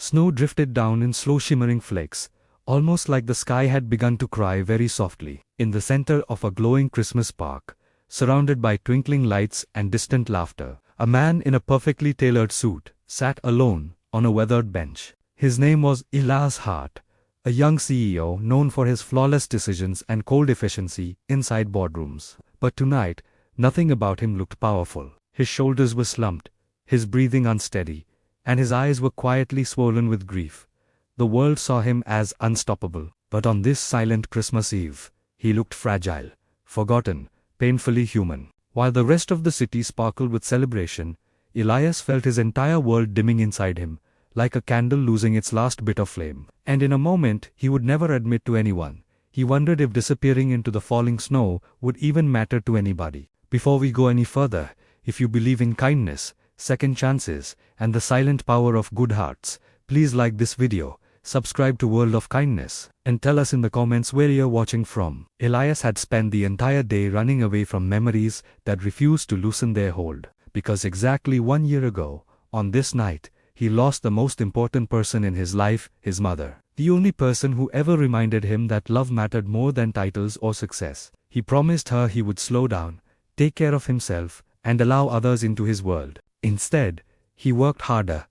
Snow drifted down in slow shimmering flakes, almost like the sky had begun to cry very softly. In the center of a glowing Christmas park, surrounded by twinkling lights and distant laughter, a man in a perfectly tailored suit sat alone on a weathered bench. His name was Elias Hart, a young CEO known for his flawless decisions and cold efficiency inside boardrooms. But tonight, nothing about him looked powerful. His shoulders were slumped, his breathing unsteady, and his eyes were quietly swollen with grief. The world saw him as unstoppable. But on this silent Christmas Eve, he looked fragile, forgotten, painfully human. While the rest of the city sparkled with celebration, Elias felt his entire world dimming inside him, like a candle losing its last bit of flame. And in a moment he would never admit to anyone, he wondered if disappearing into the falling snow would even matter to anybody. Before we go any further, if you believe in kindness, second chances, and the silent power of good hearts, please like this video, subscribe to World of Kindness, and tell us in the comments where you're watching from. Elias had spent the entire day running away from memories that refused to loosen their hold, because exactly 1 year ago, on this night, he lost the most important person in his life, his mother. The only person who ever reminded him that love mattered more than titles or success. He promised her he would slow down, take care of himself, and allow others into his world. Instead, he worked harder,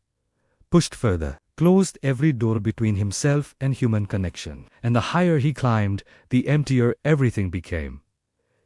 pushed further, closed every door between himself and human connection. And the higher he climbed, the emptier everything became.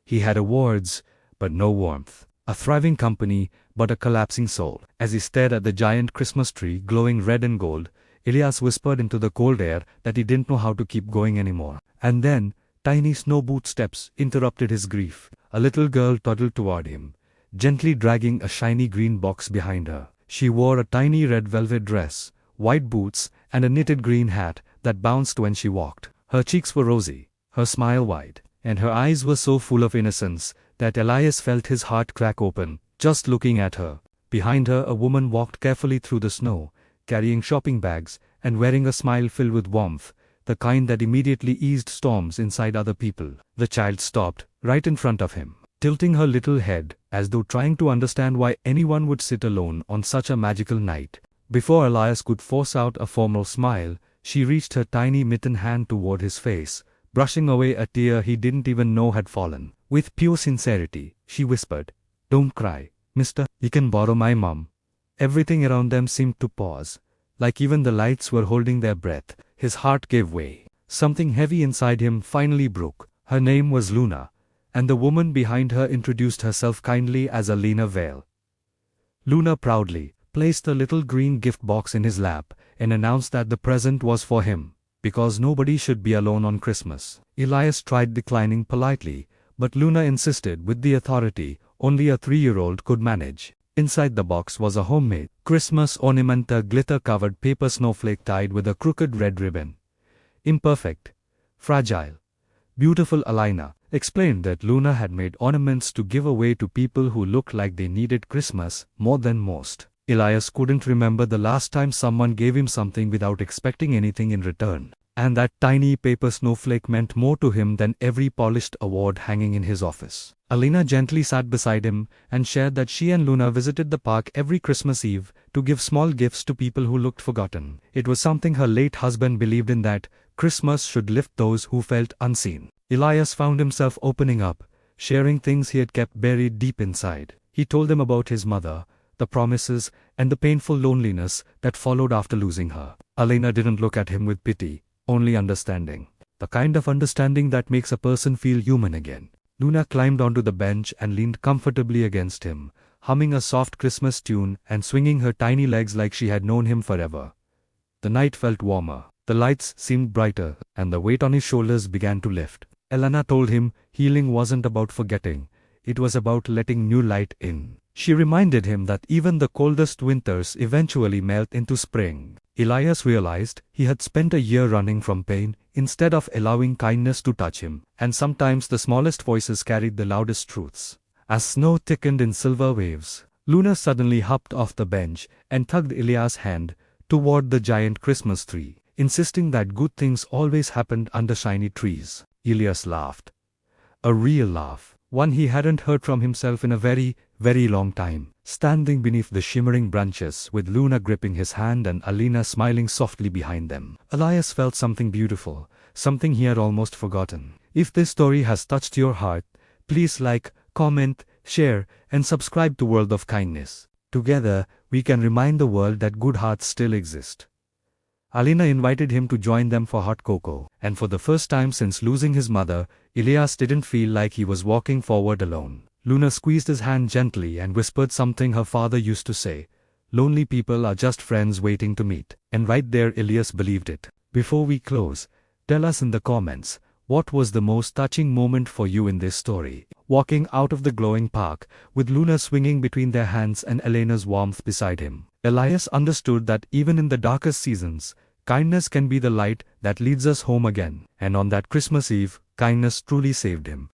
He had awards, but no warmth. A thriving company, but a collapsing soul. As he stared at the giant Christmas tree glowing red and gold, Elias whispered into the cold air that he didn't know how to keep going anymore. And then, tiny snow boot steps interrupted his grief. A little girl toddled toward him, gently dragging a shiny green box behind her. She wore a tiny red velvet dress, white boots, and a knitted green hat that bounced when she walked. Her cheeks were rosy, her smile wide, and her eyes were so full of innocence that Elias felt his heart crack open, just looking at her. Behind her a woman walked carefully through the snow, carrying shopping bags, and wearing a smile filled with warmth, the kind that immediately eased storms inside other people. The child stopped, right in front of him, tilting her little head, as though trying to understand why anyone would sit alone on such a magical night. Before Elias could force out a formal smile, she reached her tiny mittened hand toward his face, brushing away a tear he didn't even know had fallen. With pure sincerity, she whispered, "Don't cry, mister. You can borrow my mum." Everything around them seemed to pause, like even the lights were holding their breath. His heart gave way. Something heavy inside him finally broke. Her name was Luna, and the woman behind her introduced herself kindly as Alina Vale. Luna proudly placed a little green gift box in his lap and announced that the present was for him, because nobody should be alone on Christmas. Elias tried declining politely, but Luna insisted with the authority only a 3-year-old could manage. Inside the box was a homemade Christmas ornament, a glitter-covered paper snowflake tied with a crooked red ribbon. Imperfect, fragile, beautiful. Alina explained that Luna had made ornaments to give away to people who looked like they needed Christmas more than most. Elias couldn't remember the last time someone gave him something without expecting anything in return. And that tiny paper snowflake meant more to him than every polished award hanging in his office. Alina gently sat beside him and shared that she and Luna visited the park every Christmas Eve to give small gifts to people who looked forgotten. It was something her late husband believed in, that Christmas should lift those who felt unseen. Elias found himself opening up, sharing things he had kept buried deep inside. He told them about his mother, the promises, and the painful loneliness that followed after losing her. Alina didn't look at him with pity, only understanding. The kind of understanding that makes a person feel human again. Luna climbed onto the bench and leaned comfortably against him, humming a soft Christmas tune and swinging her tiny legs like she had known him forever. The night felt warmer, the lights seemed brighter, and the weight on his shoulders began to lift. Elena told him healing wasn't about forgetting, it was about letting new light in. She reminded him that even the coldest winters eventually melt into spring. Elias realized he had spent a year running from pain instead of allowing kindness to touch him, and sometimes the smallest voices carried the loudest truths. As snow thickened in silver waves, Luna suddenly hopped off the bench and tugged Elias' hand toward the giant Christmas tree, insisting that good things always happened under shiny trees. Elias laughed. A real laugh, one he hadn't heard from himself in a very, very long time, standing beneath the shimmering branches with Luna gripping his hand and Alina smiling softly behind them. Elias felt something beautiful, something he had almost forgotten. If this story has touched your heart, please like, comment, share, and subscribe to World of Kindness. Together, we can remind the world that good hearts still exist. Alina invited him to join them for hot cocoa, and for the first time since losing his mother, Elias didn't feel like he was walking forward alone. Luna squeezed his hand gently and whispered something her father used to say, "Lonely people are just friends waiting to meet." And right there Elias believed it. Before we close, tell us in the comments, what was the most touching moment for you in this story? Walking out of the glowing park, with Luna swinging between their hands and Elena's warmth beside him, Elias understood that even in the darkest seasons, kindness can be the light that leads us home again. And on that Christmas Eve, kindness truly saved him.